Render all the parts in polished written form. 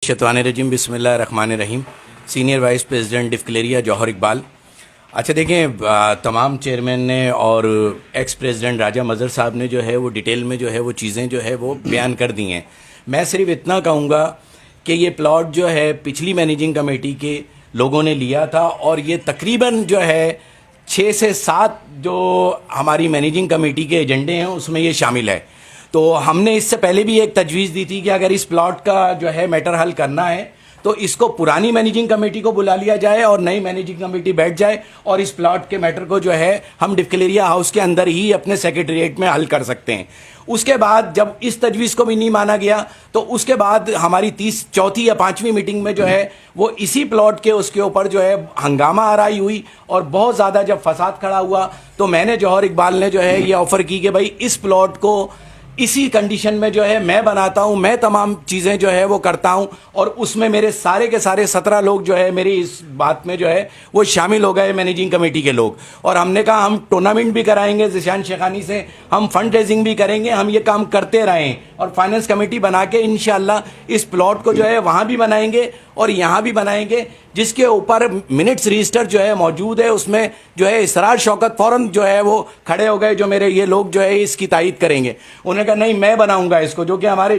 मिनशैतानिर्रजीम बिस्मिल्लाहिर्रहमानिर्रहीम। Senior vice president डिफक्लेरिया जौहर इकबाल। अच्छा देखें, तमाम चेयरमैन ने और एक्स प्रेसिडेंट राजा मज़हर साहब ने जो है वो डिटेल में जो है वो चीज़ें जो है वो बयान कर दी हैं। मैं सिर्फ इतना कहूँगा कि ये प्लॉट जो है पिछली मैनेजिंग कमेटी के लोगों ने लिया था और ये तकरीबन जो है 6 से 7 जो हमारी मैनेजिंग कमेटी के एजेंडे हैं उसमें ये शामिल है। तो हमने इससे पहले भी एक तजवीज़ दी थी कि अगर इस प्लॉट का जो है मैटर हल करना है तो इसको पुरानी मैनेजिंग कमेटी को बुला लिया जाए और नई मैनेजिंग कमेटी बैठ जाए और इस प्लॉट के मैटर को जो है हम डिफक्लेरिया हाउस के अंदर ही अपने सेक्रेटरीट में हल कर सकते हैं। उसके बाद जब इस तजवीज़ को भी नहीं माना गया तो उसके बाद हमारी चौथी या 5वीं मीटिंग में जो है वो इसी प्लॉट के उसके ऊपर जो है हंगामा आराई हुई और बहुत ज़्यादा जब फसाद खड़ा हुआ तो मैंने जौहर इकबाल ने जो है ये ऑफ़र की कि भाई इस प्लॉट को इसी कंडीशन में जो है मैं बनाता हूं, मैं तमाम चीज़ें जो है वो करता हूं और उसमें मेरे सारे के सारे 17 लोग जो है मेरी इस बात में जो है वो शामिल हो गए, मैनेजिंग कमेटी के लोग। और हमने कहा हम टूर्नामेंट भी कराएंगे ज़िशान शेखानी से, हम फंड रेजिंग भी करेंगे, हम ये काम करते रहें और फाइनेंस कमेटी बना के इंशाल्लाह इस प्लॉट को जो है वहाँ भी बनाएंगे और यहाँ भी बनाएंगे, जिसके ऊपर मिनट्स रजिस्टर जो है मौजूद है। उसमें जो है इसरार शौकत फ़ौरन जो है वो खड़े हो गए, जो मेरे ये लोग जो है इसकी तायीद करेंगे। उन्होंने कहा नहीं मैं बनाऊंगा इसको, जो कि हमारे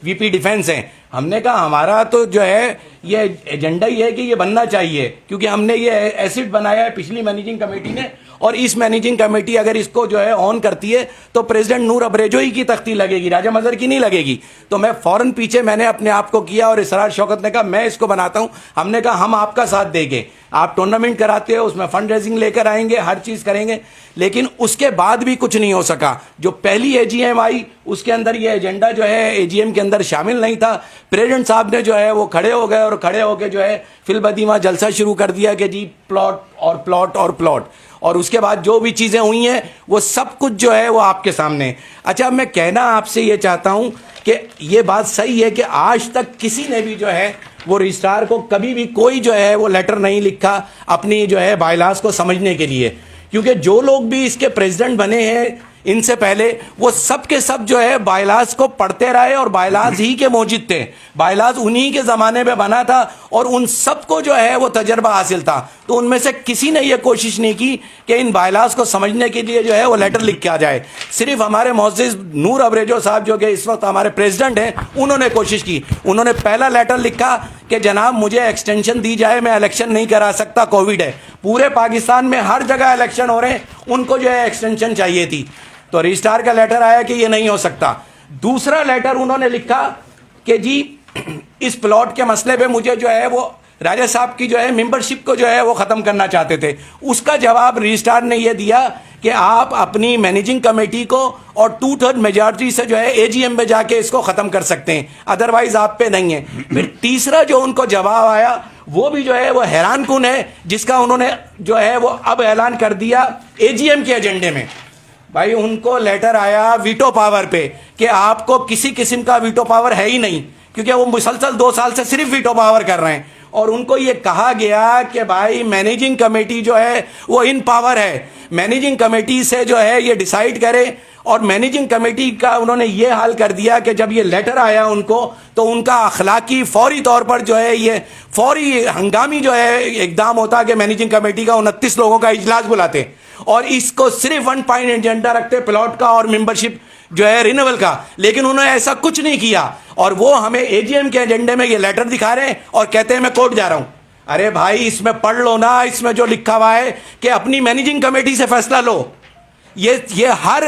वीपी डिफेंस हैं। हमने कहा हमारा तो जो है ये एजेंडा ही है कि ये बनना चाहिए, क्योंकि हमने ये एसिड बनाया है पिछली मैनेजिंग कमेटी ने और इस मैनेजिंग कमेटी अगर इसको जो है ऑन करती है तो प्रेसिडेंट नूर अब्रेजोई की तख्ती लगेगी, राजा मज़हर की नहीं लगेगी। तो मैं फ़ौरन पीछे मैंने अपने आप को किया और इसरार शौकत ने कहा मैं इसको बनाता हूं। हमने कहा हम आपका साथ देंगे, आप टूर्नामेंट कराते हो उसमें फंड रेजिंग लेकर आएंगे, हर चीज़ करेंगे। लेकिन उसके बाद भी कुछ नहीं हो सका। जो पहली एजीएम आई उसके अंदर ये एजेंडा जो है एजीएम के अंदर शामिल नहीं था। प्रेसिडेंट साहब ने जो है वो खड़े हो गए और खड़े होकर जो है फिलबदीमा जलसा शुरू कर दिया कि जी प्लॉट और प्लॉट और प्लॉट, और उसके बाद जो भी चीज़ें हुई हैं वो सब कुछ जो है वो आपके सामने। अच्छा, मैं कहना आपसे ये चाहता हूँ कि ये बात सही है कि आज तक किसी ने भी जो है वो रजिस्ट्रार को कभी भी कोई जो है वो लेटर नहीं लिखा अपनी जो है बायलास को समझने के लिए, क्योंकि जो लोग भी इसके प्रेसिडेंट बने हैं इनसे पहले वो सब के सब जो है बायलास को पढ़ते रहे और बायलास ही के मौजूद थे। बायलास उन्हीं के ज़माने में बना था और उन सबको जो है वो तजर्बा हासिल था। तो उनमें से किसी ने ये कोशिश नहीं की कि इन बायलास को समझने के लिए जो है वो लेटर लिख के आ जाए। सिर्फ हमारे मोअज़्ज़िज़ नूर अब्रेजो साहब जो कि इस वक्त हमारे प्रेसिडेंट हैं उन्होंने कोशिश की। उन्होंने पहला लेटर लिखा कि जनाब मुझे एक्सटेंशन दी जाए, मैं इलेक्शन नहीं करा सकता, कोविड है, पूरे पाकिस्तान में हर जगह इलेक्शन हो रहे हैं, उनको जो है एक्सटेंशन चाहिए थी। तो रजिस्ट्रार का लेटर आया कि ये नहीं हो सकता। दूसरा लेटर उन्होंने लिखा कि जी इस प्लॉट के मसले पे मुझे जो है वो राजा साहब की जो है मेंबरशिप को जो है वो ख़त्म करना चाहते थे। उसका जवाब रजिस्ट्रार ने ये दिया कि आप अपनी मैनेजिंग कमेटी को और 2/3 मेजॉरिटी से जो है एजीएम में जाके इसको ख़त्म कर सकते हैं, अदरवाइज आप पे नहीं है। फिर तीसरा जो उनको जवाब आया वो भी जो है वो हैरान कुन है, जिसका उन्होंने जो है वो अब ऐलान कर दिया एजीएम के एजेंडे में। भाई उनको लेटर आया वीटो पावर पे कि आपको किसी किस्म का वीटो पावर है ही नहीं, क्योंकि वो मुसलसल 2 साल से सिर्फ वीटो पावर कर रहे हैं। और उनको ये कहा गया कि भाई मैनेजिंग कमेटी जो है वो इन पावर है, मैनेजिंग कमेटी से जो है ये डिसाइड करे। और मैनेजिंग कमेटी का उन्होंने ये हाल कर दिया कि जब ये लेटर आया उनको तो उनका अखलाकी फौरी तौर पर जो है ये फौरी हंगामी जो है इकदाम होता कि मैनेजिंग कमेटी का 29 लोगों का इजलास बुलाते और इसको सिर्फ 1 पॉइंट एजेंडा रखते प्लॉट का और मेंबरशिप जो है रिन्यूअल का। लेकिन उन्होंने ऐसा कुछ नहीं किया और वो हमें एजीएम के एजेंडे में ये लेटर दिखा रहे हैं और कहते हैं मैं कोर्ट जा रहा हूं। अरे भाई इसमें पढ़ लो ना, इसमें जो लिखा हुआ है कि अपनी मैनेजिंग कमेटी से फैसला लो। ये हर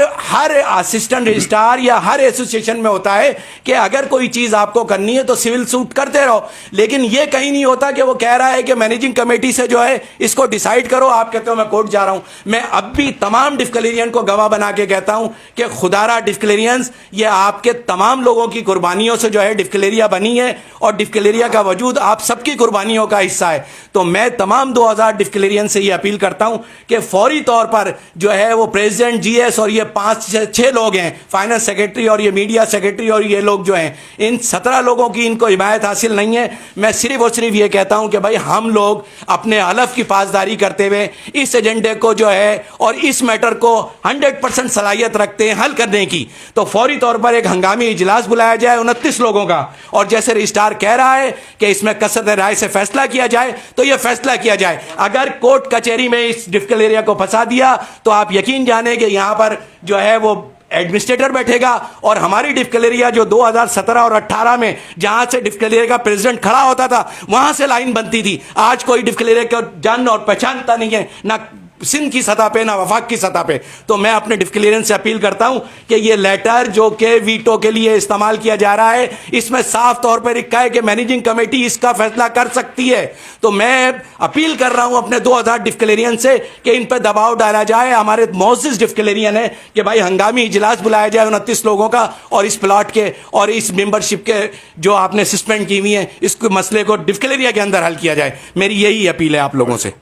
असिस्टेंट रजिस्ट्रार या हर एसोसिएशन में होता है कि अगर कोई चीज़ आपको करनी है तो सिविल सूट करते रहो, लेकिन ये कहीं नहीं होता कि वो कह रहा है कि मैनेजिंग कमेटी से जो है इसको डिसाइड करो, आप कहते हो मैं कोर्ट जा रहा हूं। मैं अब भी तमाम डिफक्लेरियन को गवाह बना के कहता हूं कि खुदारा डिफक्लेरियंस ये आपके तमाम लोगों की कुर्बानियों से जो है डिफक्लेरिया बनी है और डिफक्लेरिया का वजूद आप सबकी कुर्बानियों का हिस्सा है। तो मैं तमाम 2000 डिफक्लेरियन से ये अपील करता हूं कि फौरी तौर पर जो है वो प्रेसिडेंट, जीएस और ये 5-6 लोग हैं, फाइनेंस सेक्रेटरी और ये मीडिया सेक्रेटरी और ये लोग जो हैं, इन 17 लोगों की इनको हिमायत हासिल नहीं है। मैं सिर्फ और सिर्फ ये कहता हूं कि भाई हम लोग अपने हलफ की पासदारी करते हुए इस एजेंडे को जो है और इस मैटर को 100% सलाहियत रखते हैं हल करने की, तो फौरी तौर पर एक हंगामी इजलास बुलाया जाए 29 लोगों का, और जैसे रजिस्ट्रार कह रहा है कि इसमें कसरत राय से फैसला किया जाए तो यह फैसला किया जाए। अगर कोर्ट कचहरी में इस डिफिकल्ट एरिया को फंसा दिया तो आप यकीन जाने कि यहां पर जो है वो एडमिनिस्ट्रेटर बैठेगा, और हमारी डिफिकल्ट एरिया जो 2017 और 18 में जहां से डिफिकल्ट एरिया का प्रेसिडेंट खड़ा होता था वहां से लाइन बनती थी, आज कोई डिफिकल्ट एरिया को जान और पहचानता नहीं है, ना सिंध की सतह पे ना वफाक की सतह पे। तो मैं अपने डिफिकल्ट से अपील करता हूं कि ये लेटर जो कि वीटो के लिए इस्तेमाल किया जा रहा है, इसमें साफ तौर पर लिखा है कि मैनेजिंग कमेटी इसका फैसला कर सकती है। तो मैं अपील कर रहा हूं अपने 2000 डिफिकल्ट से कि इन पर दबाव डाला जाए। हमारे मोअज़्ज़िज़ डिफिकल्ट है कि भाई हंगामी इजलास बुलाया जाए 29 लोगों का, और इस प्लॉट के और इस मेंबरशिप के जो आपने सस्पेंड की हुई है, इस मसले को डिफिकल्ट के अंदर हल किया जाए। मेरी यही अपील है आप लोगों से।